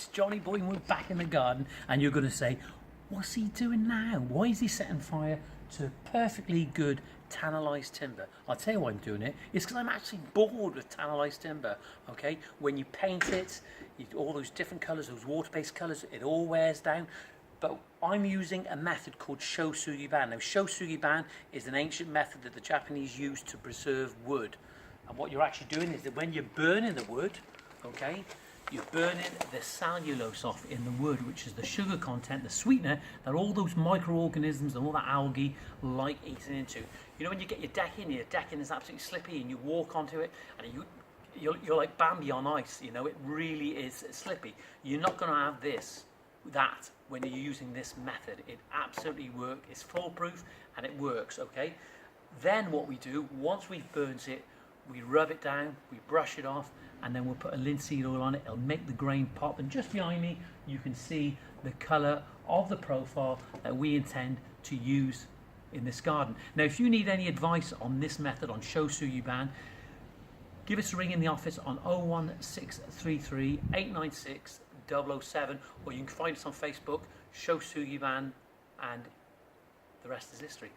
it's Johnyboy and we're back in the garden, and you're going to say, what's he doing now? Why is he setting fire to perfectly good tannalized timber? I'll tell you why I'm doing it. It's because I'm actually bored with tannalized timber, okay? When you paint it, all those different colours, those water-based colours, it all wears down. But I'm using a method called Shou Sugi Ban. Now, Shou Sugi Ban is an ancient method that the Japanese used to preserve wood. And what you're actually doing is that when you're burning the wood, okay, you're burning the cellulose off in the wood, which is the sugar content, the sweetener that all those microorganisms and all that algae like eating into. You know, when you get your decking is absolutely slippy and you walk onto it and you're like Bambi on ice, you know, it really is slippy. You're not going to have that when you're using this method. It absolutely works, it's foolproof and it works, okay? Then what we do, once we've burnt it, we rub it down, we brush it off, and then we'll put a linseed oil on it. It'll make the grain pop, and just behind me you can see the colour of the profile that we intend to use in this garden. Now, if you need any advice on this method, on Shou Sugi Ban, give us a ring in the office on 01633 896 007, or you can find us on Facebook, Shou Sugi Ban, and the rest is history.